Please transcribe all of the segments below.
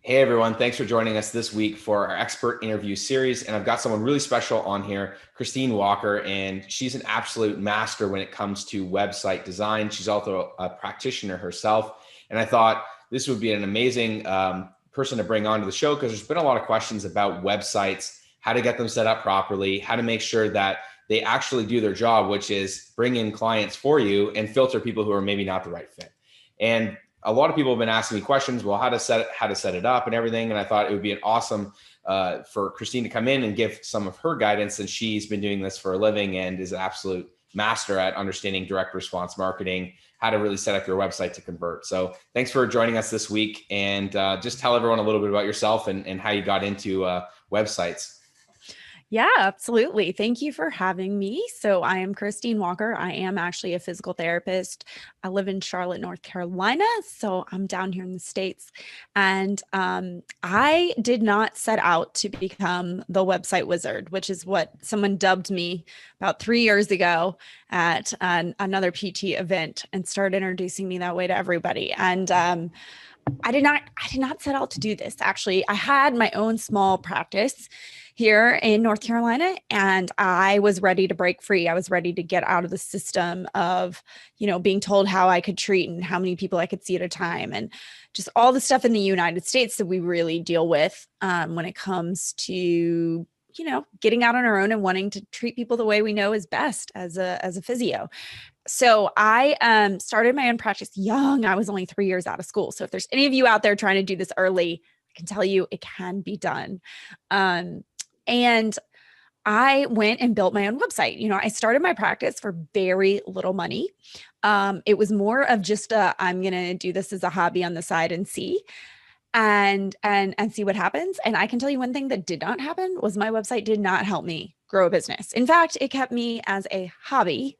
Hey everyone, thanks for joining us this week for our expert interview series. And I've got someone really special on here, Christine Walker, and she's an absolute master when it comes to website design. She's also a practitioner herself. And I thought this would be an amazing person to bring onto the show because there's been a lot of questions about websites, how to get them set up properly, how to make sure that they actually do their job, which is bring in clients for you and filter people who are maybe not the right fit. And a lot of people have been asking me questions, well, how to set it up and everything. And I thought it would be an awesome for Christine to come in and give some of her guidance. And she's been doing this for a living and is an absolute master at understanding direct response marketing, how to really set up your website to convert. So thanks for joining us this week. And just tell everyone a little bit about yourself and how you got into websites. Yeah, absolutely. Thank you for having me. So I am Christine Walker. I am actually a physical therapist. I live in Charlotte, North Carolina. So I'm down here in the States. And I did not set out to become the website wizard, which is what someone dubbed me about 3 years ago at another PT event and started introducing me that way to everybody. And I did not set out to do this. Actually, I had my own small practice here in North Carolina, and I was ready to break free. I was ready to get out of the system of, being told how I could treat and how many people I could see at a time, and just all the stuff in the United States that we really deal with when it comes to getting out on our own and wanting to treat people the way we know is best as a physio. So I started my own practice young. I was only 3 years out of school. So if there's any of you out there trying to do this early, I can tell you it can be done. And I went and built my own website. I started my practice for very little money. It was more of just I'm going to do this as a hobby on the side and see and see what happens. And I can tell you one thing that did not happen was my website did not help me grow a business. In fact, it kept me as a hobby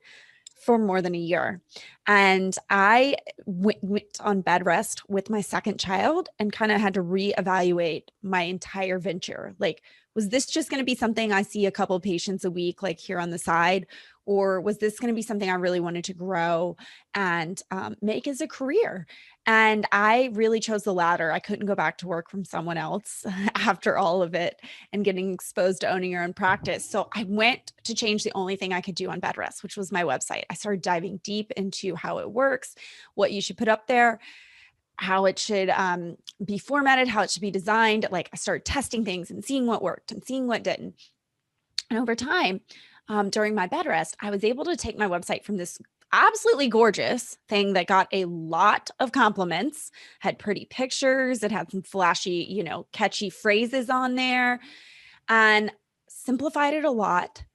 for more than a year. And I went on bed rest with my second child and kind of had to reevaluate my entire venture. Like, was this just going to be something I see a couple of patients a week, like here on the side? Or was this going to be something I really wanted to grow and make as a career? And I really chose the latter. I couldn't go back to work from someone else after all of it and getting exposed to owning your own practice. So I went to change the only thing I could do on bed rest, which was my website. I started diving deep into how it works, what you should put up there, how it should be formatted, how it should be designed. Like I started testing things and seeing what worked and seeing what didn't. And over time, during my bed rest, I was able to take my website from this absolutely gorgeous thing that got a lot of compliments, had pretty pictures, it had some flashy, catchy phrases on there, and simplified it a lot,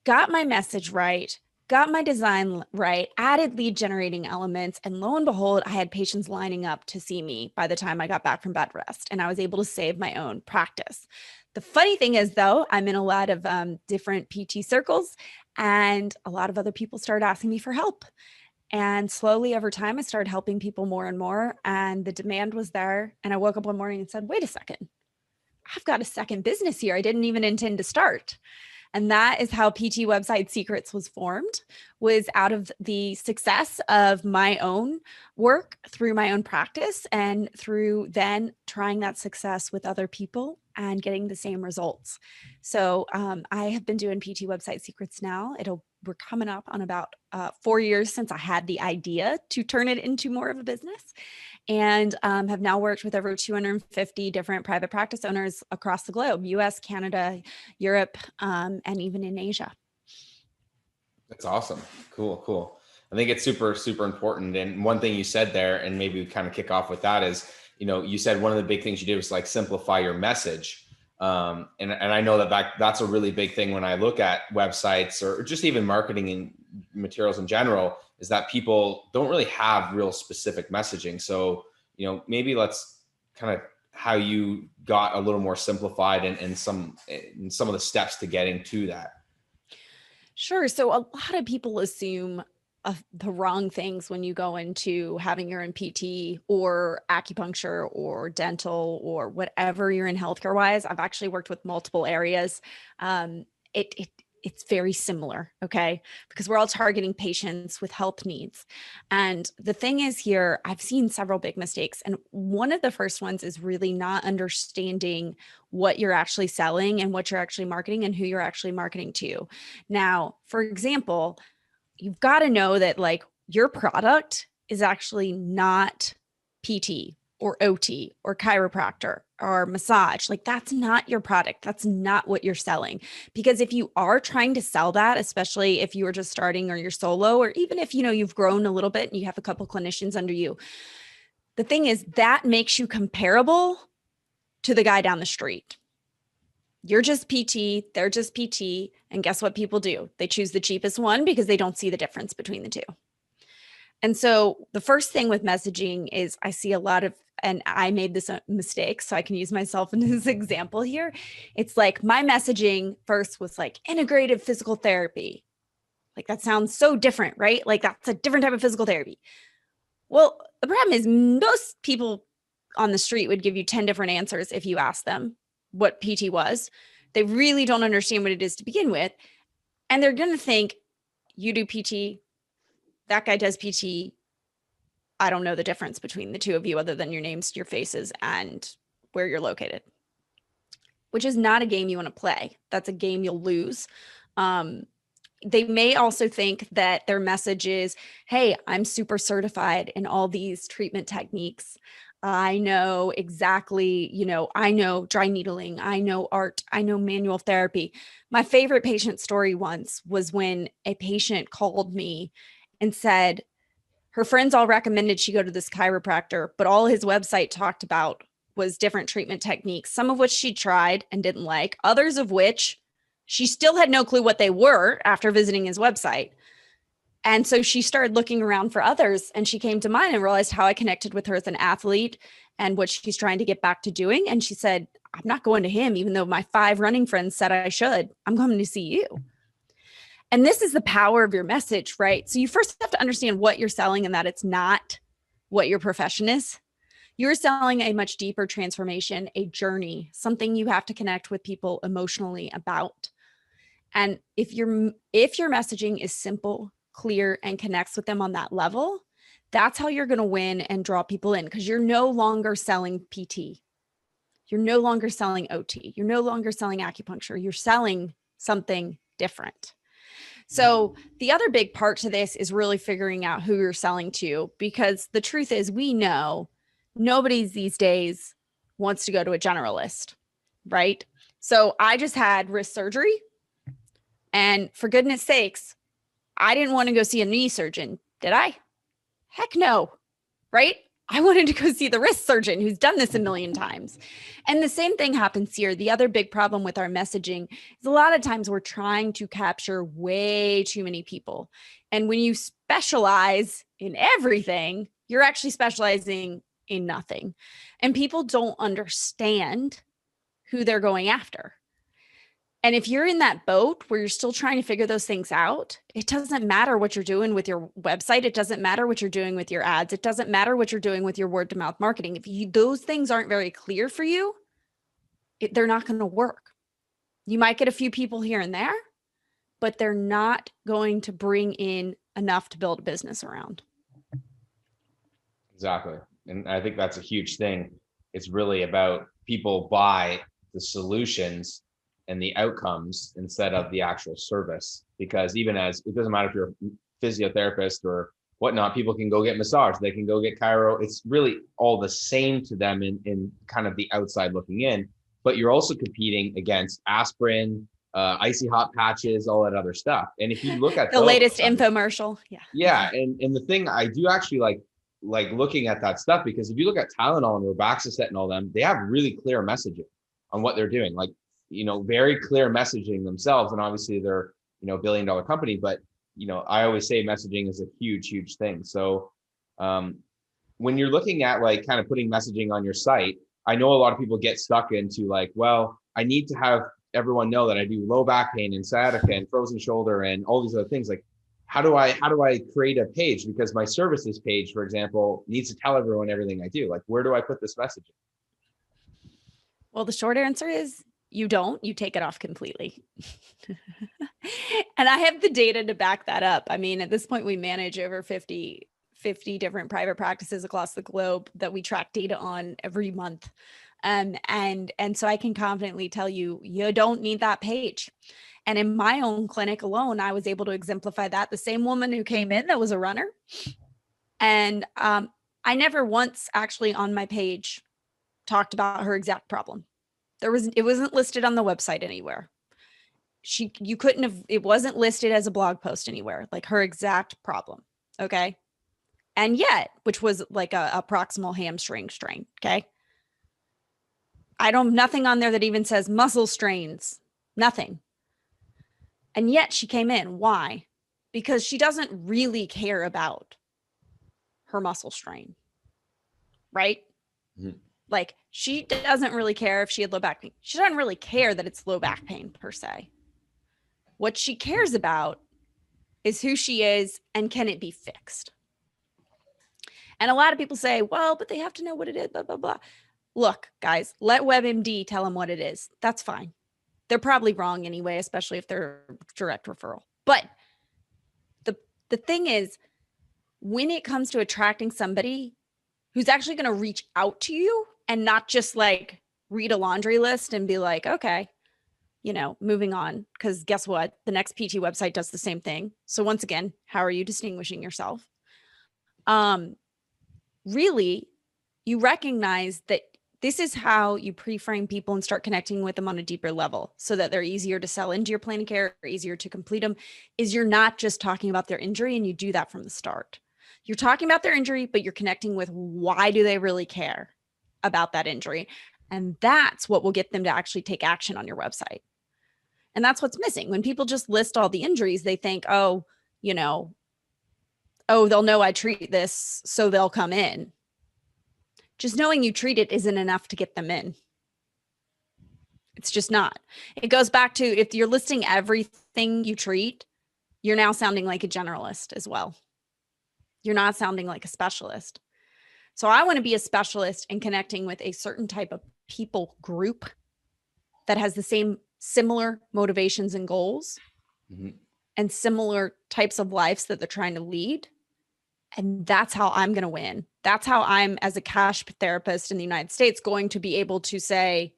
got my message right, got my design right, added lead generating elements. And lo and behold, I had patients lining up to see me by the time I got back from bed rest. And I was able to save my own practice. The funny thing is, though, I'm in a lot of different PT circles, and a lot of other people started asking me for help. And slowly over time, I started helping people more and more. And the demand was there. And I woke up one morning and said, wait a second, I've got a second business here I didn't even intend to start. And that is how PT Website Secrets was formed, was out of the success of my own work through my own practice and through then trying that success with other people and getting the same results. So I have been doing PT Website Secrets now. We're coming up on about 4 years since I had the idea to turn it into more of a business, and have now worked with over 250 different private practice owners across the globe, US, Canada, Europe, and even in Asia. That's awesome. Cool. I think it's super, super important. And one thing you said there, and maybe we kind of kick off with that is, you said one of the big things you did was like simplify your message. And I know that's a really big thing when I look at websites or just even marketing and materials in general, is that people don't really have real specific messaging. So, maybe let's kind of how you got a little more simplified and some of the steps to getting to that. Sure. So a lot of people assume the wrong things when you go into having your own PT or acupuncture or dental or whatever you're in healthcare wise. I've actually worked with multiple areas. It it's very similar, okay? Because we're all targeting patients with health needs. And the thing is here, I've seen several big mistakes. And one of the first ones is really not understanding what you're actually selling and what you're actually marketing and who you're actually marketing to. Now, for example, you've got to know that like your product is actually not PT or OT or chiropractor or massage. Like that's not your product. That's not what you're selling. Because if you are trying to sell that, especially if you are just starting or you're solo, or even if, you know, you've grown a little bit and you have a couple clinicians under you, the thing is that makes you comparable to the guy down the street. You're just PT, they're just PT. And guess what people do? They choose the cheapest one because they don't see the difference between the two. And so the first thing with messaging is I see a lot of, and I made this mistake, so I can use myself in this example here. It's like my messaging first was like integrative physical therapy. Like that sounds so different, right? Like that's a different type of physical therapy. Well, the problem is most people on the street would give you 10 different answers if you asked them what PT was. They really don't understand what it is to begin with. And they're going to think you do PT, that guy does PT. I don't know the difference between the two of you other than your names, your faces, and where you're located, which is not a game you want to play. That's a game you'll lose. They may also think that their message is, hey, I'm super certified in all these treatment techniques. I know exactly, you know, I know dry needling, I know art, I know manual therapy. My favorite patient story once was when a patient called me and said her friends all recommended she go to this chiropractor, but all his website talked about was different treatment techniques, some of which she tried and didn't like, others of which she still had no clue what they were after visiting his website. And so she started looking around for others, and she came to mine and realized how I connected with her as an athlete and what she's trying to get back to doing. And she said, I'm not going to him, even though my 5 running friends said I should. I'm coming to see you. And this is the power of your message, right? So you first have to understand what you're selling and that it's not what your profession is. You're selling a much deeper transformation, a journey, something you have to connect with people emotionally about. And if your messaging is simple, clear, and connects with them on that level, that's how you're going to win and draw people in, because you're no longer selling PT. You're no longer selling OT. You're no longer selling acupuncture. You're selling something different. So the other big part to this is really figuring out who you're selling to, because the truth is we know nobody these days wants to go to a generalist, right? So I just had wrist surgery, and for goodness sakes, I didn't want to go see a knee surgeon, did I? Heck no, right? I wanted to go see the wrist surgeon who's done this a million times. And the same thing happens here. The other big problem with our messaging is a lot of times we're trying to capture way too many people. And when you specialize in everything, you're actually specializing in nothing. And people don't understand who they're going after. And if you're in that boat where you're still trying to figure those things out, it doesn't matter what you're doing with your website. It doesn't matter what you're doing with your ads. It doesn't matter what you're doing with your word to mouth marketing. If those things aren't very clear for you, they're not going to work. You might get a few people here and there, but they're not going to bring in enough to build a business around. Exactly. And I think that's a huge thing. It's really about people buy the solutions and the outcomes instead of the actual service. Because even as it doesn't matter if you're a physiotherapist or whatnot, people can go get massage, they can go get chiro. It's really all the same to them in kind of the outside looking in, but you're also competing against aspirin, icy hot patches, all that other stuff. And if you look at the latest infomercial, yeah. And the thing I do actually like looking at that stuff, because if you look at Tylenol and Robaxacet and all them, they have really clear messaging on what they're doing. Like, you know, very clear messaging themselves. And obviously they're, you know, $1 billion company, but, you know, I always say messaging is a huge, huge thing. So when you're looking at like kind of putting messaging on your site, I know a lot of people get stuck into like, well, I need to have everyone know that I do low back pain and sciatica and frozen shoulder and all these other things. Like, how do I create a page? Because my services page, for example, needs to tell everyone everything I do. Like, where do I put this messaging? Well, the short answer is You don't, you take it off completely. And I have the data to back that up. I mean, at this point, we manage over 50 different private practices across the globe that we track data on every month. And so I can confidently tell you, you don't need that page. And in my own clinic alone, I was able to exemplify that. The same woman who came in that was a runner. And I never once actually on my page talked about her exact problem. It wasn't listed on the website anywhere. You couldn't have, it wasn't listed as a blog post anywhere, like her exact problem. Okay. And yet, which was like a proximal hamstring strain. Okay. Nothing on there that even says muscle strains, nothing. And yet she came in. Why? Because she doesn't really care about her muscle strain, right? Mm-hmm. Like she doesn't really care if she had low back pain. She doesn't really care that it's low back pain per se. What she cares about is who she is and can it be fixed? And a lot of people say, well, but they have to know what it is, blah, blah, blah. Look, guys, let WebMD tell them what it is. That's fine. They're probably wrong anyway, especially if they're direct referral. But the thing is, when it comes to attracting somebody who's actually going to reach out to you and not just like read a laundry list and be like, okay, moving on. Because guess what? The next PT website does the same thing. So once again, how are you distinguishing yourself? Really, you recognize that this is how you pre-frame people and start connecting with them on a deeper level so that they're easier to sell into your plan of care, or easier to complete them, is you're not just talking about their injury, and you do that from the start. You're talking about their injury, but you're connecting with why do they really care about that injury? And that's what will get them to actually take action on your website. And that's what's missing. When people just list all the injuries, they think, they'll know I treat this, so they'll come in. Just knowing you treat it isn't enough to get them in. It's just not. It goes back to, if you're listing everything you treat, you're now sounding like a generalist as well. You're not sounding like a specialist. So I want to be a specialist in connecting with a certain type of people group that has the similar motivations and goals, mm-hmm. and similar types of lives that they're trying to lead. And that's how I'm going to win. That's how I'm, as a cash therapist in the United States, going to be able to say,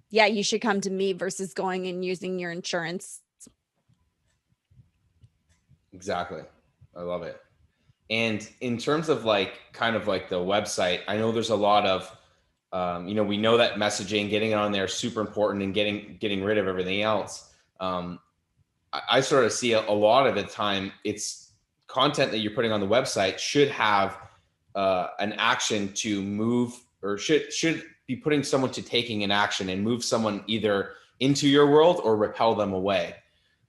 yeah, you should come to me versus going and using your insurance. Exactly. I love it. And in terms of kind of the website, I know there's a lot of, we know that messaging, getting it on there is super important, and getting rid of everything else. I sort of see a lot of the time, it's content that you're putting on the website should have an action to move, or should be putting someone to taking an action and move someone either into your world or repel them away.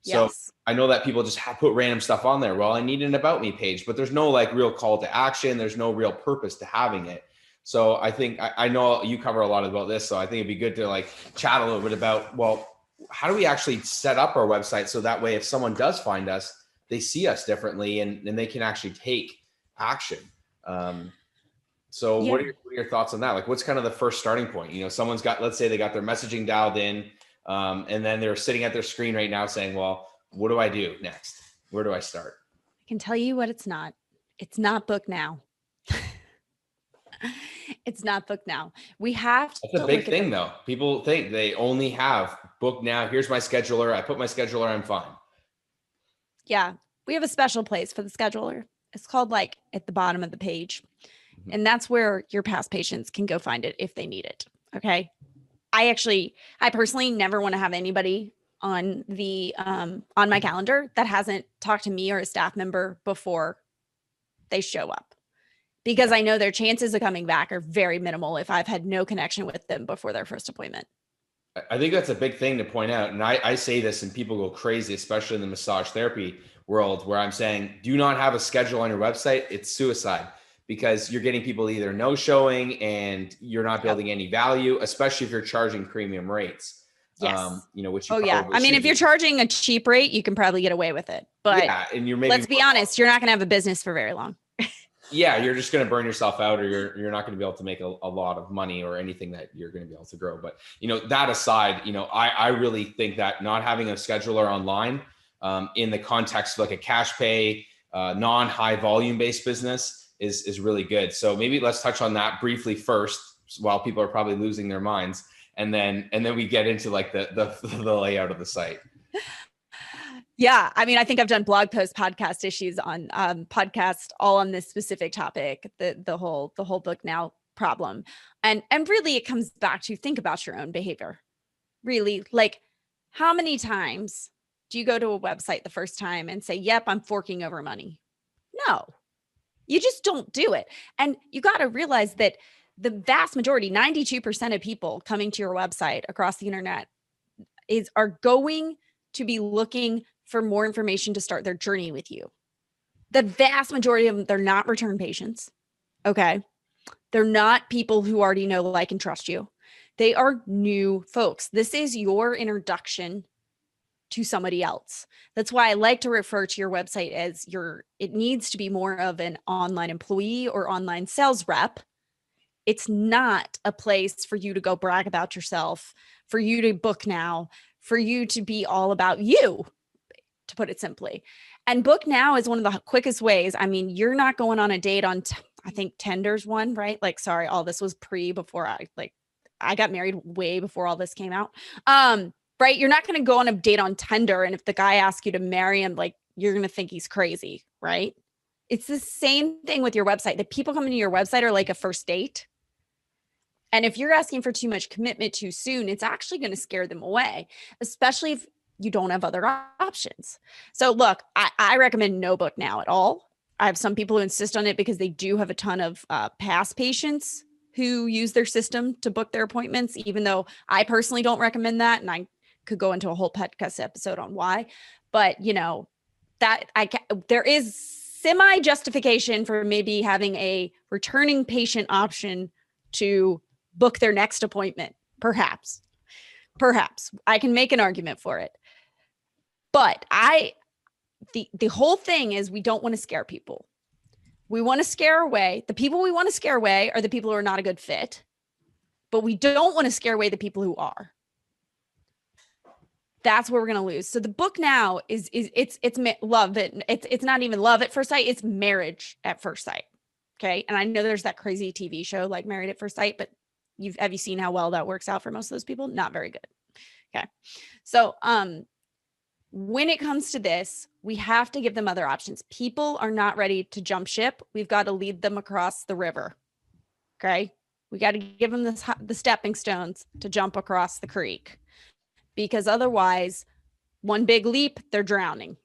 So yes. I know that people just put random stuff on there. Well, I need an about me page, but there's no real call to action. There's no real purpose to having it. So I think, I know you cover a lot about this, so I think it'd be good to chat a little bit about, well, how do we actually set up our website so that way if someone does find us, they see us differently and they can actually take action. So yeah. What are your thoughts on that? What's kind of the first starting point? Someone's got, let's say they got their messaging dialed in, and then they're sitting at their screen right now saying, well, what do I do next? Where do I start? I can tell you what it's not. It's not book now. It's not book now. We have to. That's a big thing though. People think they only have book now. Here's my scheduler. I put my scheduler, I'm fine. Yeah, we have a special place for the scheduler. It's called at the bottom of the page. Mm-hmm. And that's where your past patients can go find it if they need it. Okay. I personally never want to have anybody on my calendar that hasn't talked to me or a staff member before they show up, because I know their chances of coming back are very minimal if I've had no connection with them before their first appointment. I think that's a big thing to point out. And I say this and people go crazy, especially in the massage therapy world, where I'm saying, do not have a schedule on your website. It's suicide, because you're getting people either no showing and you're not building any value, especially if you're charging premium rates. Yes. Which I mean, if you're charging a cheap rate, you can probably get away with it, but and let's be honest, you're not going to have a business for very long. Yeah, you're just going to burn yourself out, or you're not going to be able to make a lot of money or anything that you're going to be able to grow. But that aside, I really think that not having a scheduler online, in the context of like a cash pay, non-high volume based business is really good. So maybe let's touch on that briefly first, while people are probably losing their minds, and then we get into like the layout of the site. Yeah. I mean, I think I've done blog posts, podcast issues on podcast all on this specific topic, the whole book now problem. And really it comes back to think about your own behavior. Really, like, how many times do you go to a website the first time and say, yep, I'm forking over money? No, you just don't do it. And you got to realize that the vast majority, 92% of people coming to your website across the internet are going to be looking for more information to start their journey with you. The vast majority of them, they're not return patients. Okay. They're not people who already know, like, and trust you. They are new folks. This is your introduction to somebody else. That's why I like to refer to your website as it needs to be more of an online employee or online sales rep. It's not a place for you to go brag about yourself, for you to book now, for you to be all about you, to put it simply. And book now is one of the quickest ways. I mean, you're not going on a date on, I think Tinder's one, right? Like, sorry, all this was before I got married way before all this came out. Right? You're not going to go on a date on Tinder, and if the guy asks you to marry him, like, you're going to think he's crazy, right? It's the same thing with your website. The people coming to your website are like a first date. And if you're asking for too much commitment too soon, it's actually going to scare them away, especially if you don't have other options. So look, I recommend no book now at all. I have some people who insist on it because they do have a ton of past patients who use their system to book their appointments, even though I personally don't recommend that. And I could go into a whole podcast episode on why. But there is semi justification for maybe having a returning patient option to book their next appointment. Perhaps I can make an argument for it. But the whole thing is, we don't want to scare people. We want to scare away. The people we want to scare away are the people who are not a good fit, but we don't want to scare away the people who are. That's where we're going to lose. So the book now it's love it. It's not even love at first sight. It's marriage at first sight. Okay. And I know there's that crazy TV show like Married at First Sight, but have you seen how well that works out for most of those people? Not very good. Okay. So, when it comes to this, we have to give them other options. People are not ready to jump ship. We've got to lead them across the river. Okay. We got to give them the stepping stones to jump across the creek, because otherwise, one big leap, they're drowning.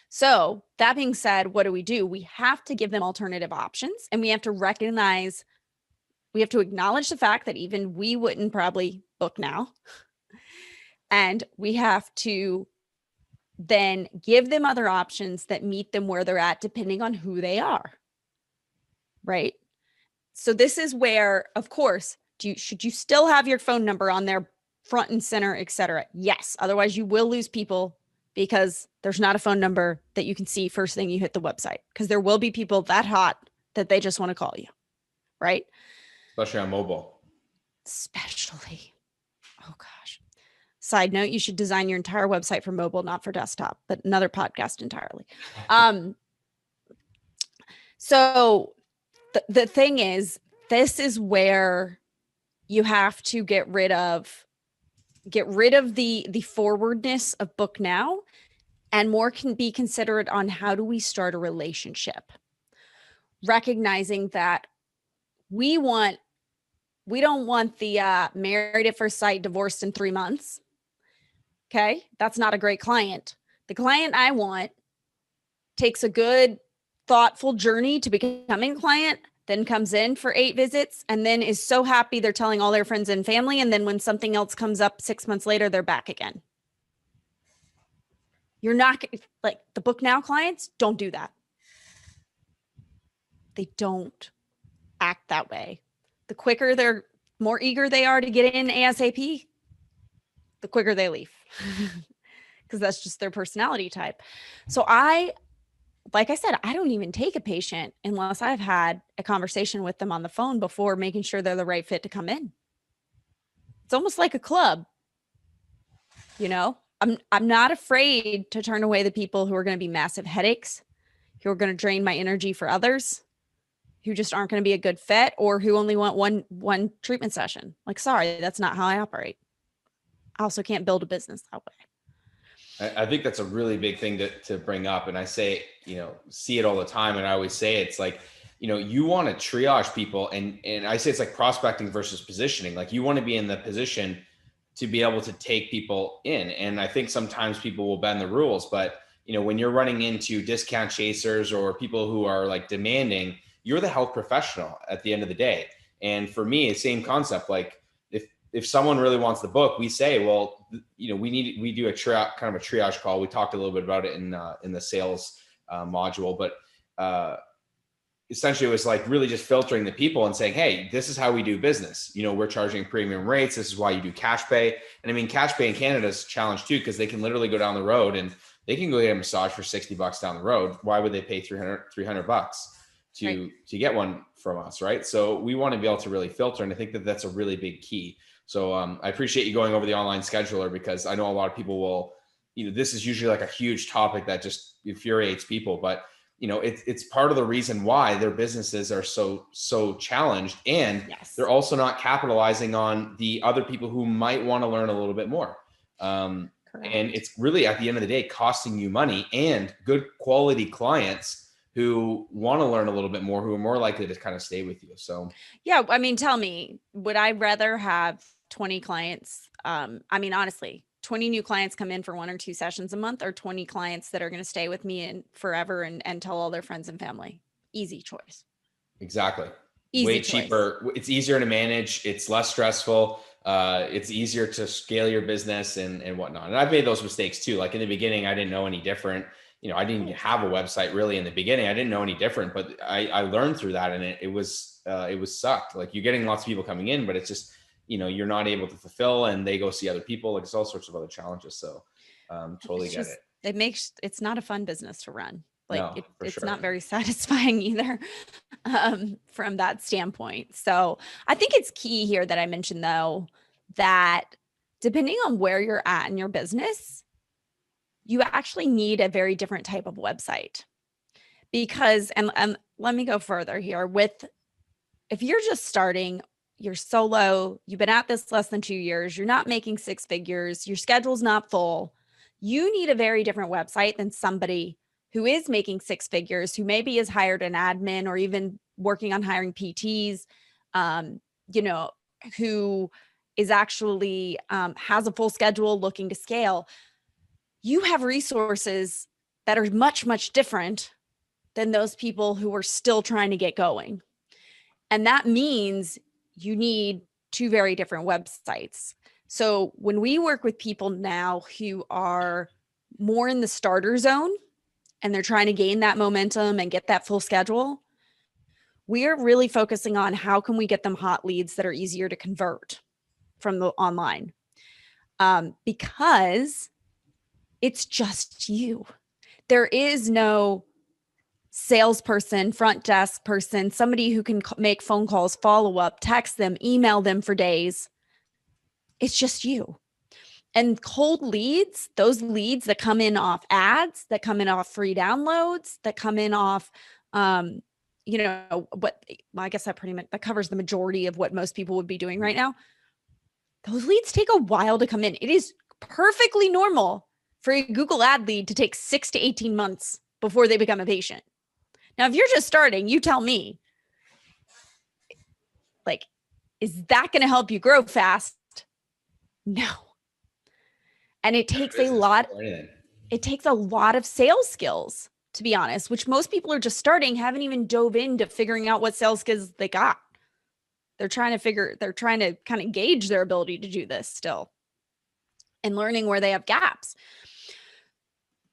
So that being said, what do? We have to give them alternative options, and we have to acknowledge the fact that even we wouldn't probably book now. And we have to then give them other options that meet them where they're at, depending on who they are. Right? So this is where, of course, should you still have your phone number on there front and center, et cetera? Yes. Otherwise, you will lose people, because there's not a phone number that you can see first thing you hit the website, because there will be people that hot that they just want to call you. Right? Especially on mobile. Oh gosh. Side note, you should design your entire website for mobile, not for desktop, but another podcast entirely. So the thing is, this is where you have to get rid of the forwardness of book now, and more can be considerate on how do we start a relationship, recognizing that we don't want the married at first sight, divorced in 3 months. Okay. That's not a great client. The client I want takes a good, thoughtful journey to becoming a client, then comes in for 8 visits, and then is so happy they're telling all their friends and family. And then when something else comes up 6 months later, they're back again. You're not like the book now clients don't do that. They don't act that way. The quicker they're more eager they are to get in ASAP, the quicker they leave, because that's just their personality type. So I like I said, I don't even take a patient unless I've had a conversation with them on the phone before, making sure they're the right fit to come in. It's almost like a club, you know? I'm not afraid to turn away the people who are going to be massive headaches, who are going to drain my energy for others, who just aren't going to be a good fit, or who only want one treatment session. Like, sorry, that's not how I operate. I also can't build a business that way. I think that's a really big thing to bring up. And I say, see it all the time. And I always say, it's like, you want to triage people, and I say it's like prospecting versus positioning. Like, you want to be in the position to be able to take people in. And I think sometimes people will bend the rules, but when you're running into discount chasers or people who are like demanding, you're the health professional at the end of the day. And for me, it's same concept. Like, if someone really wants the book, we say, well, we do a kind of a triage call. We talked a little bit about it in the sales module, but essentially it was like really just filtering the people and saying, hey, this is how we do business. We're charging premium rates. This is why you do cash pay. And I mean, cash pay in Canada is a challenge too, because they can literally go down the road and they can go get a massage for $60 down the road. Why would they pay $300 to get one from us? Right. So we want to be able to really filter. And I think that that's a really big key. So I appreciate you going over the online scheduler, because I know a lot of people will, this is usually like a huge topic that just infuriates people, but it's part of the reason why their businesses are so challenged, and they're also not capitalizing on the other people who might want to learn a little bit more. And it's really, at the end of the day, costing you money and good quality clients who want to learn a little bit more, who are more likely to kind of stay with you. So yeah, I mean, tell me, would I rather have 20 clients? I mean, honestly, 20 new clients come in for 1 or 2 sessions a month, or 20 clients that are going to stay with me and forever and tell all their friends and family? Easy choice. Exactly. Easy Way choice. cheaper. It's easier to manage. It's less stressful. It's easier to scale your business and whatnot. And I've made those mistakes too. Like in the beginning, I didn't know any different. I didn't have a website really in the beginning. I didn't know any different, but I learned through that, and it was sucked. Like, you're getting lots of people coming in, but it's just, you're not able to fulfill, and they go see other people. Like, it's all sorts of other challenges. So totally get it. It's not a fun business to run. Like, No, it's sure. not very satisfying either from that standpoint. So I think it's key here that I mentioned, though, that depending on where you're at in your business, you actually need a very different type of website. Because, and let me go further here if you're just starting, you're solo, you've been at this less than 2 years, you're not making 6 figures, your schedule's not full, you need a very different website than somebody who is making 6 figures, who maybe has hired an admin or even working on hiring PTs, who is actually has a full schedule looking to scale. You have resources that are much, much different than those people who are still trying to get going. And that means you need 2 very different websites. So when we work with people now who are more in the starter zone and they're trying to gain that momentum and get that full schedule, we are really focusing on how can we get them hot leads that are easier to convert from the online, because it's just you. There is no salesperson, front desk person, somebody who can make phone calls, follow up, text them, email them for days. It's just you. And cold leads, those leads that come in off ads, that come in off free downloads, that come in off, I guess that covers the majority of what most people would be doing right now. Those leads take a while to come in. It is perfectly normal for a Google ad lead to take 6 to 18 months before they become a patient. Now, if you're just starting, you tell me, like, is that going to help you grow fast? No. And it takes a lot of sales skills, to be honest, which most people are just starting, haven't even dove into figuring out what sales skills they got. They're trying to kind of gauge their ability to do this still and learning where they have gaps.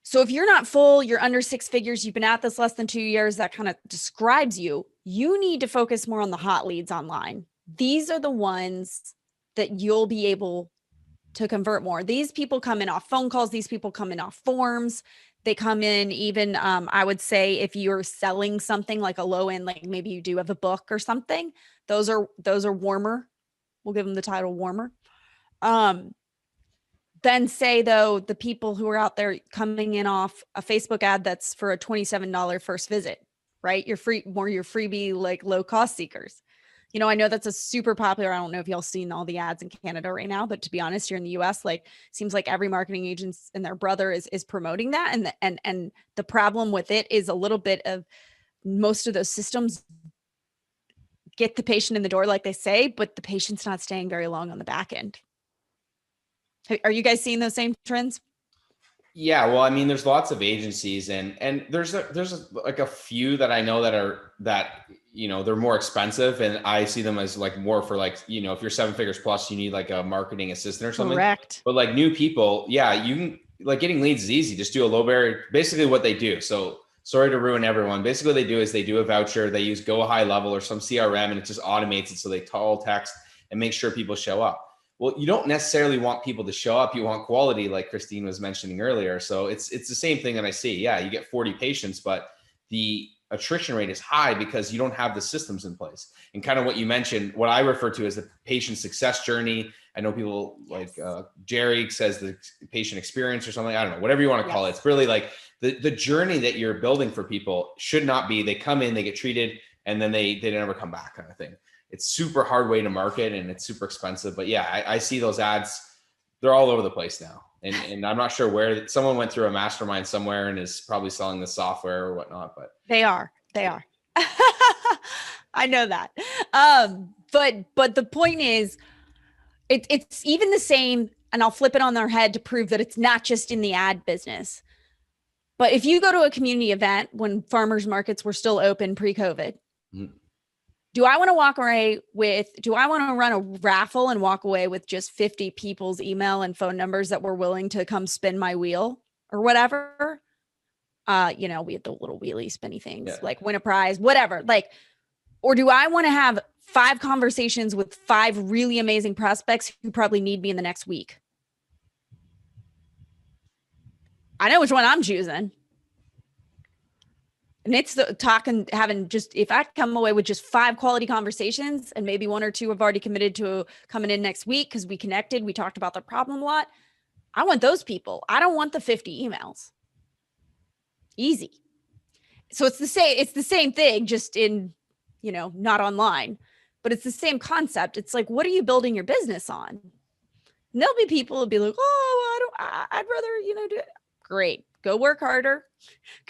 So if you're not full, you're under 6 figures, you've been at this less than 2 years, that kind of describes you. You need to focus more on the hot leads online. These are the ones that you'll be able to convert more. These people come in off phone calls. These people come in off forms. They come in even, I would say if you're selling something like a low end, like maybe you do have a book or something, those are warmer. We'll give them the title warmer. Um, then say though, the people who are out there coming in off a Facebook ad that's for a $27 first visit, right? Your freebie, like low cost seekers. I know that's a super popular. I don't know if y'all seen all the ads in Canada right now, but to be honest, here in the US, like seems like every marketing agent and their brother is promoting that. And the problem with it is a little bit of most of those systems get the patient in the door, like they say, but the patient's not staying very long on the back end. Are you guys seeing those same trends? Yeah, well, I mean, there's lots of agencies, and there's like a few that I know that they're more expensive, and I see them as like more for like, if you're 7 figures plus, you need like a marketing assistant or something. Correct. But like new people, yeah, you can, like, getting leads is easy. Just do a low barrier, basically what they do. So sorry to ruin everyone. Basically what they do is they do a voucher, they use Go High Level or some CRM, and it just automates it. So they call, text, and make sure people show up. Well, you don't necessarily want people to show up. You want quality, like Christine was mentioning earlier. So it's the same thing that I see. Yeah, you get 40 patients, but the attrition rate is high because you don't have the systems in place. And kind of what you mentioned, what I refer to as the patient success journey. I know people like Jerry says the patient experience or something. I don't know, whatever you want to call it. It's really like the journey that you're building for people should not be they come in, they get treated, and then they never come back, kind of thing. It's super hard way to market, and it's super expensive. But yeah, I see those ads. They're all over the place now. And I'm not sure where someone went through a mastermind somewhere and is probably selling the software or whatnot, but they are. I know that. But the point is, it's even the same, and I'll flip it on their head to prove that it's not just in the ad business. But if you go to a community event when farmers markets were still open pre-COVID, do I want to run a raffle and walk away with just 50 people's email and phone numbers that were willing to come spin my wheel or whatever? We had the little wheelie spinny things, like win a prize, whatever. Like, or do I want to have 5 conversations with 5 really amazing prospects who probably need me in the next week? I know which one I'm choosing. And it's the talking, having just, if I come away with just 5 quality conversations and maybe 1 or 2 have already committed to coming in next week because we connected, we talked about the problem a lot. I want those people. I don't want the 50 emails. Easy. So it's the same thing, just in, not online, but it's the same concept. It's like, what are you building your business on? And there'll be people who'll be like, oh, I'd rather, do it. Great. Go work harder,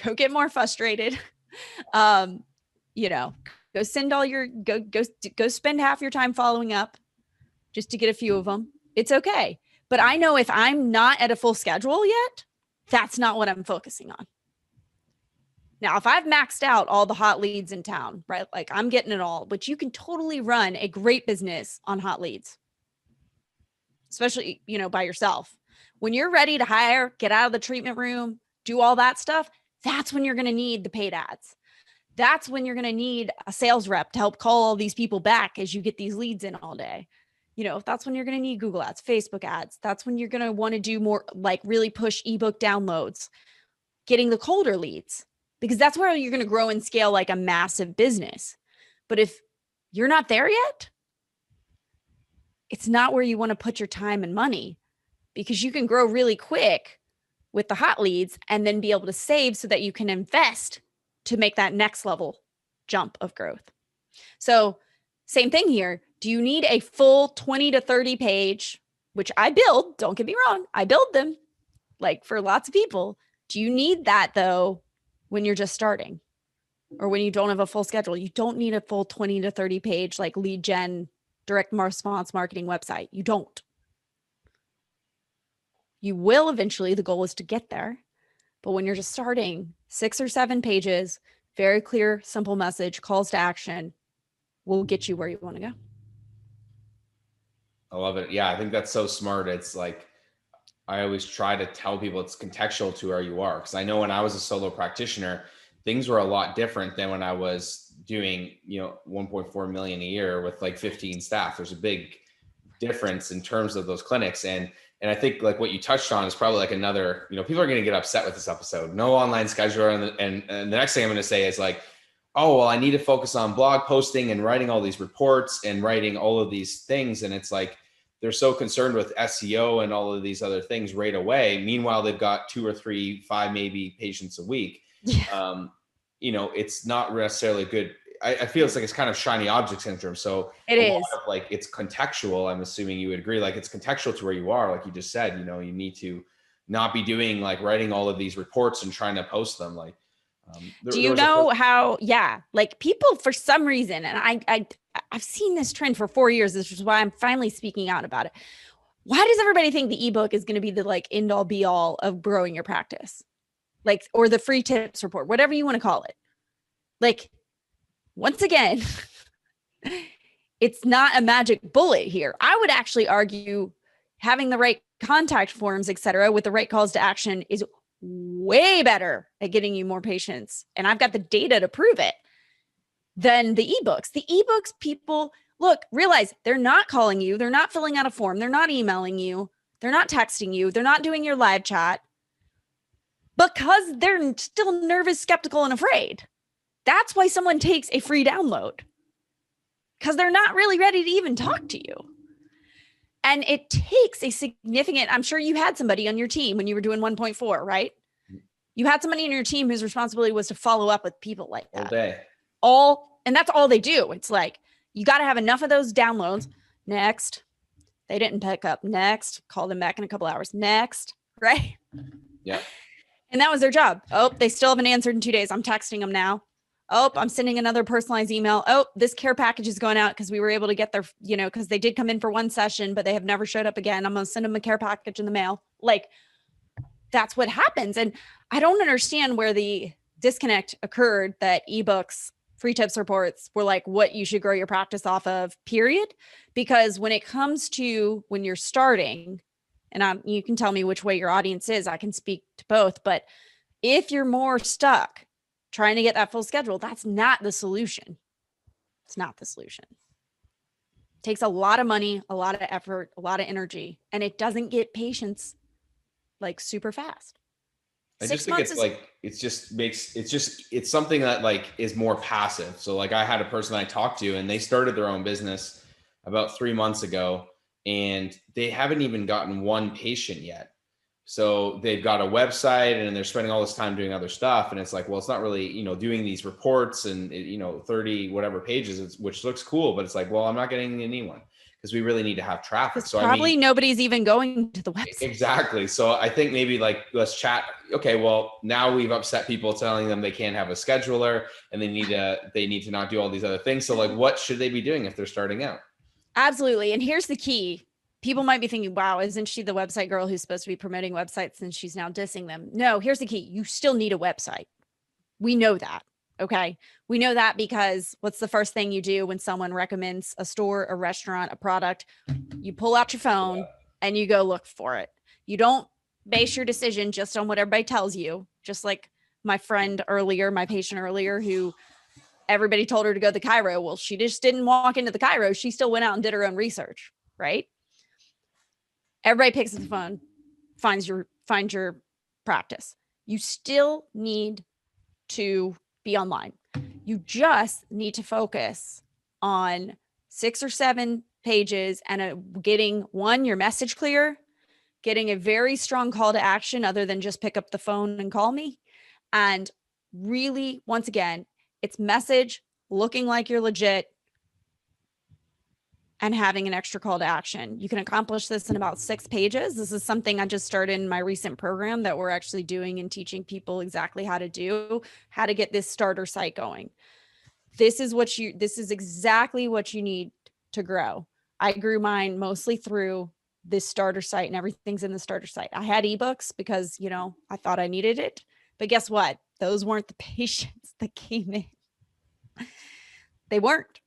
go get more frustrated. Go send all your, go spend half your time following up just to get a few of them. It's okay. But I know if I'm not at a full schedule yet, that's not what I'm focusing on. Now, if I've maxed out all the hot leads in town, right? Like I'm getting it all, but you can totally run a great business on hot leads, especially, by yourself. When you're ready to hire, get out of the treatment room, do all that stuff, that's when you're going to need the paid ads. That's when you're going to need a sales rep to help call all these people back as you get these leads in all day. That's when you're going to need Google ads, Facebook ads. That's when you're going to want to do more, like really push ebook downloads, getting the colder leads, because that's where you're going to grow and scale like a massive business. But if you're not there yet, it's not where you want to put your time and money, because you can grow really quick with the hot leads and then be able to save so that you can invest to make that next level jump of growth. So same thing here. Do you need a full 20 to 30 page, which I build, don't get me wrong, I build them like for lots of people. Do you need that though when you're just starting or when you don't have a full schedule? You don't need a full 20 to 30 page like lead gen direct response marketing website. You don't. You will eventually. The goal is to get there. But when you're just starting, 6 or 7 pages, very clear, simple message, calls to action will get you where you want to go. I love it. Yeah, I think that's so smart. It's like, I always try to tell people it's contextual to where you are. Because I know when I was a solo practitioner, things were a lot different than when I was doing, 1.4 million a year with like 15 staff. There's a big difference in terms of those clinics. And And I think like what you touched on is probably like another, people are going to get upset with this episode. No online scheduler. And the next thing I'm going to say is like, oh, well, I need to focus on blog posting and writing all these reports and writing all of these things. And it's like, they're so concerned with SEO and all of these other things right away. Meanwhile, they've got 2 or 3, 5, maybe patients a week. Yeah. It's not necessarily good. I feel it's like it's kind of shiny object syndrome. So It a is. lot of like it's contextual. I'm assuming you would agree. Like it's contextual to where you are. Like you just said, you need to not be doing like writing all of these reports and trying to post them. Like, do you know how? Yeah, like people for some reason, and I've seen this trend for 4 years. This is why I'm finally speaking out about it. Why does everybody think the ebook is going to be the like end all be all of growing your practice, like, or the free tips report, whatever you want to call it? Like, once again, it's not a magic bullet here. I would actually argue having the right contact forms, et cetera, with the right calls to action is way better at getting you more patients. And I've got the data to prove it than the ebooks. The ebooks, people realize they're not calling you. They're not filling out a form. They're not emailing you. They're not texting you. They're not doing your live chat because they're still nervous, skeptical, and afraid. That's why someone takes a free download, because they're not really ready to even talk to you. And it takes a significant, I'm sure you had somebody on your team when you were doing 1.4, right? You had somebody on your team whose responsibility was to follow up with people like that. All day. And that's all they do. It's like, you got to have enough of those downloads. Next. They didn't pick up. Next. Call them back in a couple hours. Next. Right? Yeah. And that was their job. Oh, they still haven't answered in 2 days. I'm texting them now. Oh, I'm sending another personalized email. Oh, this care package is going out because we were able to get their, because they did come in for one session, but they have never showed up again. I'm going to send them a care package in the mail. Like, that's what happens. And I don't understand where the disconnect occurred that ebooks, free tips reports were like what you should grow your practice off of, period. Because when it comes to when you're starting, and you can tell me which way your audience is, I can speak to both. But if you're more stuck trying to get that full schedule, that's not the solution. It's not the solution. It takes a lot of money, a lot of effort, a lot of energy, and it doesn't get patients like super fast. I just think it's something that like is more passive. So like I had a person I talked to and they started their own business about 3 months ago and they haven't even gotten one patient yet. So they've got a website and they're spending all this time doing other stuff. And it's like, well, it's not really, doing these reports and, 30 whatever pages, which looks cool, but it's like, well, I'm not getting anyone because we really need to have traffic. So probably nobody's even going to the website. Exactly. So I think maybe like, let's chat. Okay. Well, now we've upset people telling them they can't have a scheduler and they need to not do all these other things. So like, what should they be doing if they're starting out? Absolutely. And here's the key. People might be thinking, wow, isn't she the website girl who's supposed to be promoting websites and she's now dissing them? No, here's the key. You still need a website. We know that. Okay. We know that because what's the first thing you do when someone recommends a store, a restaurant, a product? You pull out your phone and you go look for it. You don't base your decision just on what everybody tells you. Just like my patient earlier, who everybody told her to go to the chiro. Well, she just didn't walk into the chiro. She still went out and did her own research, right? Everybody picks up the phone, finds your practice. You still need to be online. You just need to focus on 6 or 7 pages and getting your message clear, getting a very strong call to action other than just pick up the phone and call me. And really, once again, it's message, looking like you're legit, and having an extra call to action. You can accomplish this in about 6 pages. This is something I just started in my recent program that we're actually doing and teaching people exactly how to get this starter site going. This is exactly what you need to grow. I grew mine mostly through this starter site, and everything's in the starter site. I had ebooks because, I thought I needed it, but guess what? Those weren't the patients that came in. They weren't.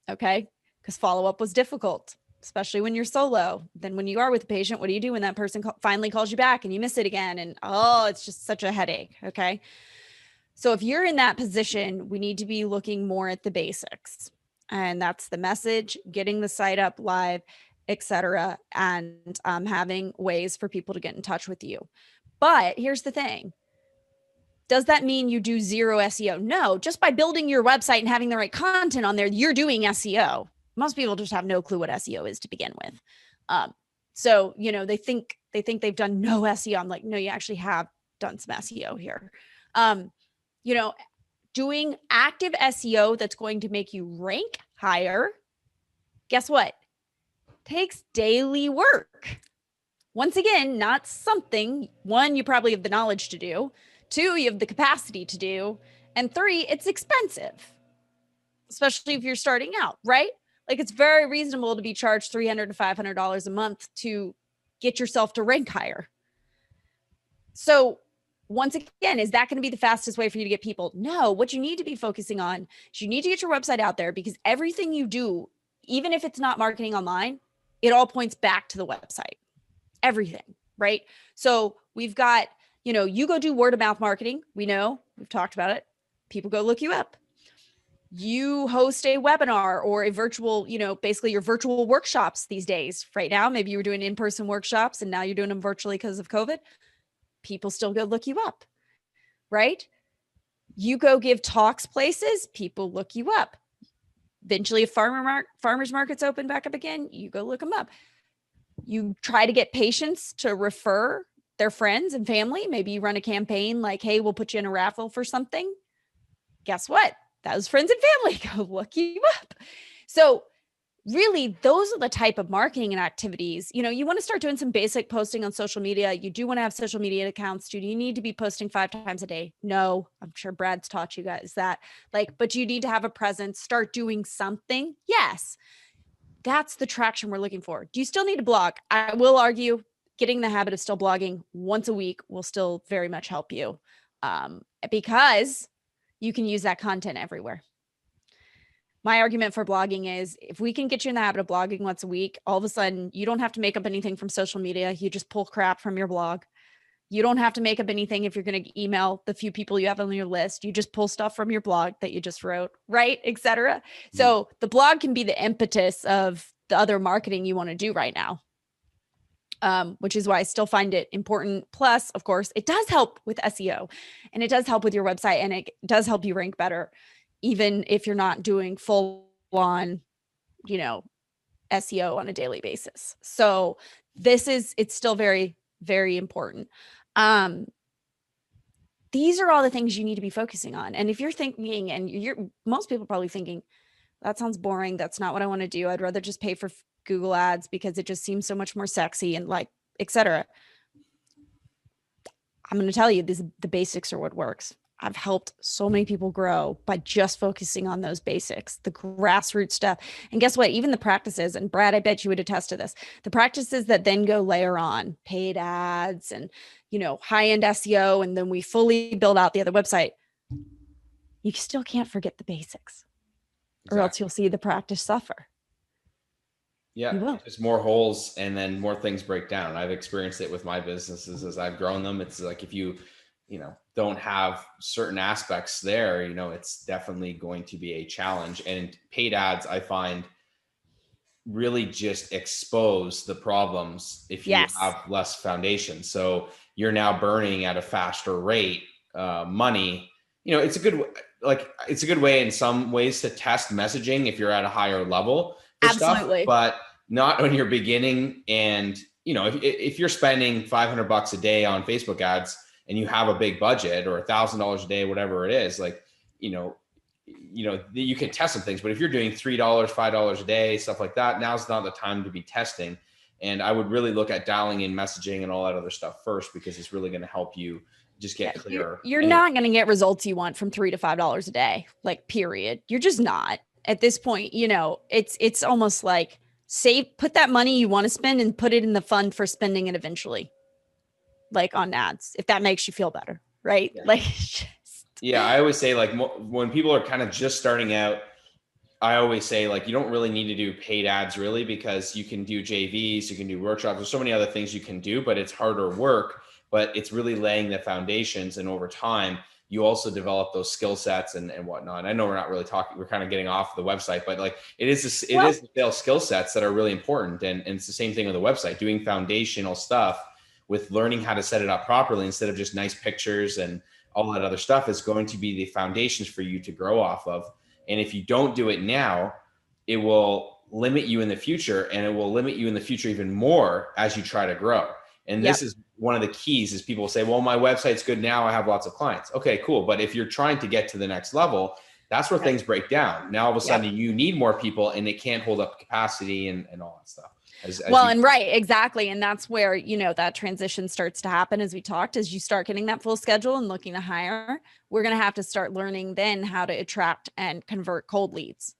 Okay. Because follow-up was difficult, especially when you're solo. Then when you are with a patient, what do you do when that person finally calls you back and you miss it again? And it's just such a headache. Okay. So if you're in that position, we need to be looking more at the basics. And that's the message, getting the site up live, etc., and having ways for people to get in touch with you. But here's the thing. Does that mean you do zero SEO? No, just by building your website and having the right content on there, you're doing SEO. Most people just have no clue what SEO is to begin with. So, they think they've done no SEO. I'm like, no, you actually have done some SEO here. You know, doing active SEO that's going to make you rank higher, guess what? Takes daily work. Once again, not something, one, you probably have the knowledge to do, two, you have the capacity to do, and three, it's expensive, especially if you're starting out, right? Like, it's very reasonable to be charged $300 to $500 a month to get yourself to rank higher. So once again, is that going to be the fastest way for you to get people? No, what you need to be focusing on is you need to get your website out there, because everything you do, even if it's not marketing online, it all points back to the website. Everything, right? So we've got, you go do word of mouth marketing. We know, we've talked about it. People go look you up. You host a webinar or a virtual, basically your virtual workshops these days. Right now, maybe you were doing in-person workshops and now you're doing them virtually because of COVID. People still go look you up, right? You go give talks places, people look you up. Eventually, if farmers markets open back up again, you go look them up. You try to get patients to refer their friends and family. Maybe you run a campaign like, hey, we'll put you in a raffle for something. Guess what? Those friends and family go look you up. So really, those are the type of marketing and activities. You want to start doing some basic posting on social media. You do want to have social media accounts. Do you need to be posting 5 times a day? No, I'm sure Brad's taught you guys that. But you need to have a presence, start doing something. Yes. That's the traction we're looking for. Do you still need to blog? I will argue getting the habit of still blogging once a week will still very much help you, because you can use that content everywhere. My argument for blogging is, if we can get you in the habit of blogging once a week, all of a sudden you don't have to make up anything from social media. You just pull crap from your blog. You don't have to make up anything if you're going to email the few people you have on your list. You just pull stuff from your blog that you just wrote, right? Etc. So the blog can be the impetus of the other marketing you want to do right now, which is why I still find it important. Plus, of course, it does help with SEO and it does help with your website and it does help you rank better, even if you're not doing full on, SEO on a daily basis. So it's still very, very important. These are all the things you need to be focusing on. And if you're thinking, and most people probably thinking, that sounds boring. That's not what I want to do. I'd rather just pay for Google ads because it just seems so much more sexy and etc. I'm going to tell you, the basics are what works. I've helped so many people grow by just focusing on those basics, the grassroots stuff. And guess what? Even the practices, and Brad, I bet you would attest to this, the practices that then go layer on paid ads and, high-end SEO, and then we fully build out the other website, you still can't forget the basics. Exactly. Or else you'll see the practice suffer. Yeah, there's more holes and then more things break down. I've experienced it with my businesses as I've grown them. It's like, if you don't have certain aspects there, it's definitely going to be a challenge. And paid ads, I find, really just expose the problems if you have less foundation. So you're now burning at a faster rate money. It's a good way in some ways to test messaging if you're at a higher level for Absolutely. stuff, but not when you're beginning. And if you're spending $500 a day on Facebook ads and you have a big budget, or $1,000 a day, whatever it is, you can test some things. But if you're doing $3, $5 a day, stuff like that, now's not the time to be testing. And I would really look at dialing in messaging and all that other stuff first, because it's really going to help you just get clearer. You're not going to get results you want from $3 to $5 a day, period. You're just not at this point. It's almost like put that money you want to spend and put it in the fund for spending it eventually, on ads, if that makes you feel better, right? Yeah. I always say, when people are kind of just starting out, I always say, you don't really need to do paid ads really, because you can do JVs, you can do workshops. There's so many other things you can do, but it's harder work, but it's really laying the foundations. And over time, you also develop those skill sets and whatnot. And I know we're not really talking, we're kind of getting off the website, but like it is the sales skill sets that are really important. And it's the same thing with the website, doing foundational stuff with learning how to set it up properly instead of just nice pictures and all that other stuff is going to be the foundations for you to grow off of. And if you don't do it now, it will limit you in the future, and it will limit you in the future even more as you try to grow. And this is one of the keys is people say, well, my website's good now, I have lots of clients. Okay, cool. But if you're trying to get to the next level, that's where things break down. Now, all of a sudden you need more people and it can't hold up capacity and all that stuff. Right, exactly. And that's where, you know, that transition starts to happen. As we talked, as you start getting that full schedule and looking to hire, we're going to have to start learning then how to attract and convert cold leads.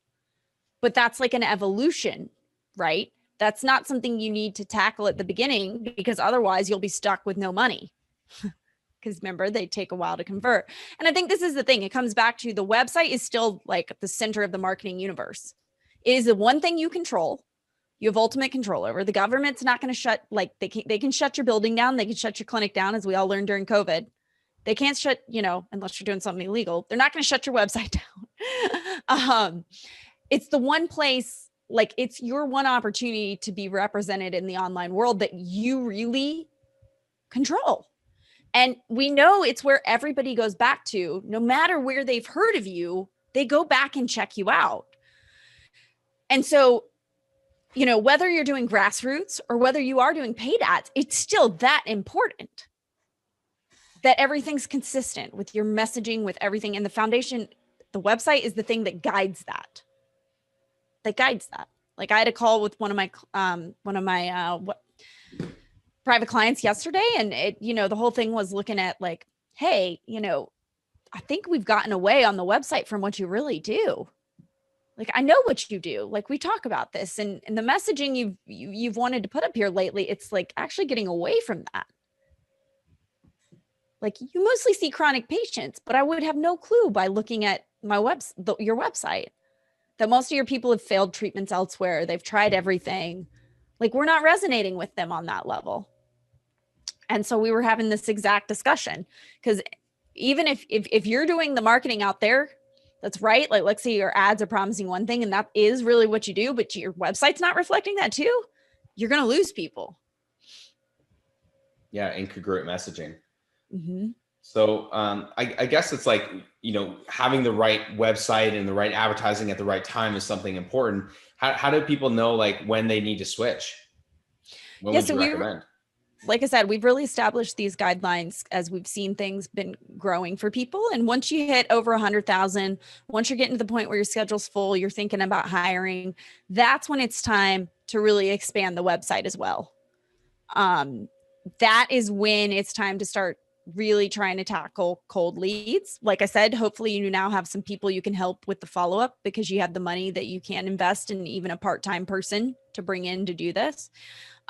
But that's like an evolution, right? That's not something you need to tackle at the beginning, because otherwise you'll be stuck with no money. Because remember, they take a while to convert. And I think this is the thing. It comes back to the website is still like the center of the marketing universe. It is the one thing you control. You have ultimate control over. The government's not going to shut, like they can shut your building down. They can shut your clinic down, as we all learned during COVID. They can't shut, you know, unless you're doing something illegal. They're not going to shut your website down. It's the one place, like it's your one opportunity to be represented in the online world that you really control. And we know it's where everybody goes back to, no matter where they've heard of you, they go back and check you out. And so, you know, whether you're doing grassroots or whether you are doing paid ads, it's still that important that everything's consistent with your messaging, with everything. And the foundation, the website is the thing that guides that. Like I had a call with one of my private clients yesterday, and it, you know, the whole thing was looking at like, hey, you know, I think we've gotten away on the website from what you really do. Like, I know what you do. Like, we talk about this, and the messaging you've wanted to put up here lately, it's like actually getting away from that. Like, you mostly see chronic patients, but I would have no clue by looking at your website that most of your people have failed treatments elsewhere. They've tried everything. Like, we're not resonating with them on that level. And so we were having this exact discussion, because even if you're doing the marketing out there, that's right. Like, let's say your ads are promising one thing and that is really what you do, but your website's not reflecting that too, you're going to lose people. Yeah. Incongruent messaging. Mm-hmm. So I guess it's like, you know, having the right website and the right advertising at the right time is something important. How do people know like when they need to switch? When would you recommend? Like I said, we've really established these guidelines as we've seen things been growing for people. And once you hit over 100,000, once you're getting to the point where your schedule's full, you're thinking about hiring, that's when it's time to really expand the website as well. That is when it's time to start really trying to tackle cold leads. Like I said, hopefully you now have some people you can help with the follow-up, because you have the money that you can invest in even a part-time person to bring in to do this.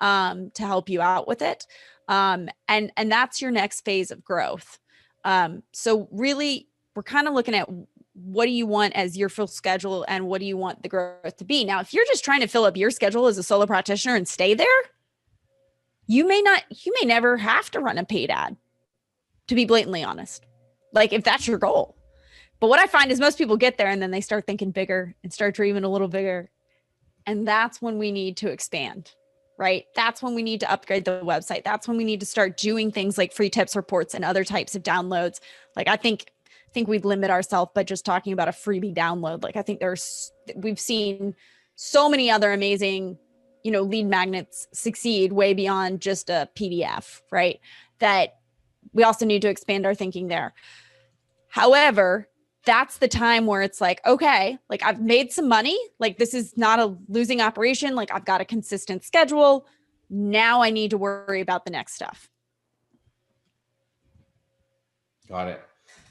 To help you out with it. And that's your next phase of growth. So really, we're kind of looking at what do you want as your full schedule and what do you want the growth to be? Now, if you're just trying to fill up your schedule as a solo practitioner and stay there, you may never have to run a paid ad, to be blatantly honest. Like, if that's your goal. But what I find is most people get there and then they start thinking bigger and start dreaming a little bigger. And that's when we need to expand. Right? That's when we need to upgrade the website. That's when we need to start doing things like free tips reports and other types of downloads. Like, I think we'd limit ourselves by just talking about a freebie download. Like, I think we've seen so many other amazing, you know, lead magnets succeed way beyond just a PDF, right? That we also need to expand our thinking there. However, that's the time where it's like, okay, like I've made some money. Like, this is not a losing operation. Like, I've got a consistent schedule. Now I need to worry about the next stuff. Got it.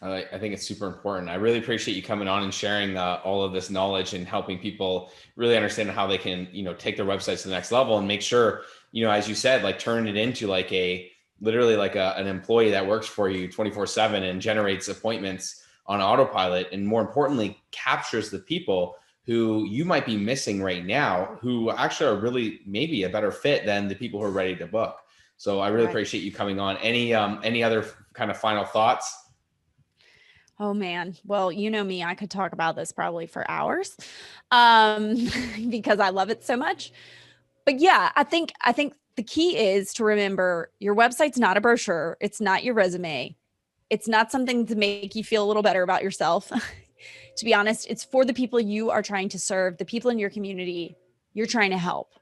I think it's super important. I really appreciate you coming on and sharing all of this knowledge and helping people really understand how they can, you know, take their websites to the next level and make sure, you know, as you said, like turn it into like literally like an employee that works for you 24/7 and generates appointments on autopilot, and more importantly, captures the people who you might be missing right now, who actually are really maybe a better fit than the people who are ready to book. So I really appreciate you coming on. Any other kind of final thoughts? Oh man. Well, you know me, I could talk about this probably for hours. Because I love it so much. But yeah, I think the key is to remember your website's not a brochure, it's not your resume. It's not something to make you feel a little better about yourself. To be honest, it's for the people you are trying to serve, the people in your community you're trying to help.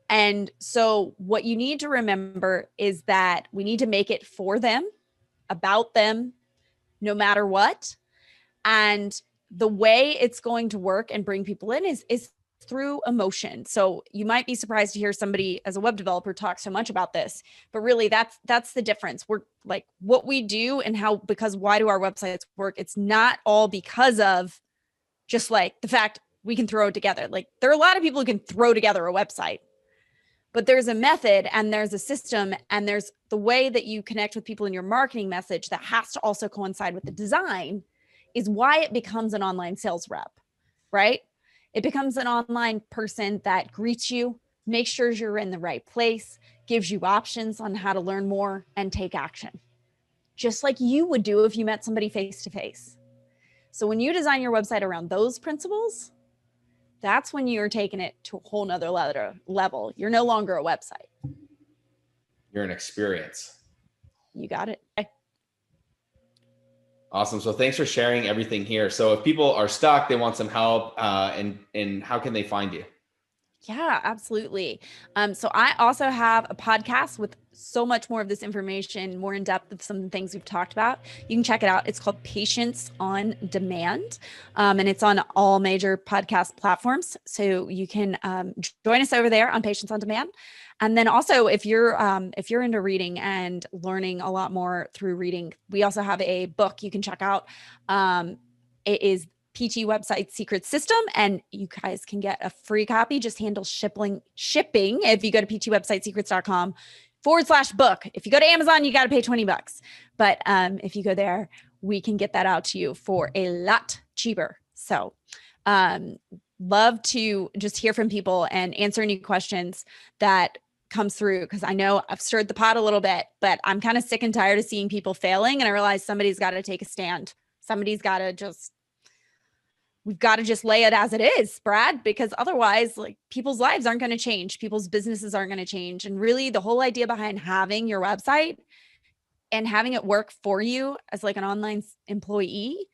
And so what you need to remember is that we need to make it for them, about them, no matter what. And the way it's going to work and bring people in is through emotion. So you might be surprised to hear somebody as a web developer talk so much about this, but really that's the difference. We're like what we do and how, because why do our websites work? It's not all because of just like the fact we can throw it together. Like there are a lot of people who can throw together a website, but there's a method and there's a system and there's the way that you connect with people in your marketing message that has to also coincide with the design is why it becomes an online sales rep, right? It becomes an online person that greets you, makes sure you're in the right place, gives you options on how to learn more and take action, just like you would do if you met somebody face to face. So when you design your website around those principles, that's when you're taking it to a whole nother level. You're no longer a website. You're an experience. You got it. Awesome. So thanks for sharing everything here. So if people are stuck, they want some help, and how can they find you? Yeah, absolutely. So I also have a podcast with so much more of this information, more in depth of some of the things we've talked about. You can check it out. It's called Patience on Demand, and it's on all major podcast platforms. So you can join us over there on Patience on Demand. And then also, if you're into reading and learning a lot more through reading, we also have a book you can check out. It is PT Website Secret System, and you guys can get a free copy. Just handle shipping if you go to ptwebsitesecrets.com/book. If you go to Amazon, you got to pay $20. But if you go there, we can get that out to you for a lot cheaper. So love to just hear from people and answer any questions that comes through, because I know I've stirred the pot a little bit, but I'm kind of sick and tired of seeing people failing. And I realize somebody's got to take a stand. We've got to just lay it as it is, Brad, because otherwise, like, people's lives aren't going to change. People's businesses aren't going to change. And really the whole idea behind having your website and having it work for you as like an online employee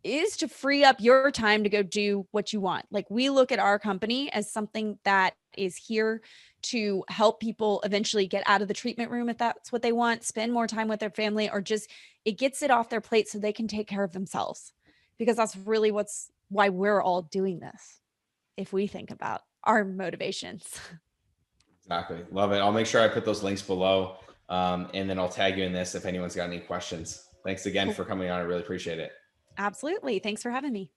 is to free up your time to go do what you want. Like, we look at our company as something that is here to help people eventually get out of the treatment room if that's what they want, spend more time with their family, or just it gets it off their plate so they can take care of themselves. Because that's really why we're all doing this, if we think about our motivations. Exactly. Love it. I'll make sure I put those links below. And then I'll tag you in this if anyone's got any questions. Thanks again Cool. for coming on. I really appreciate it. Absolutely. Thanks for having me.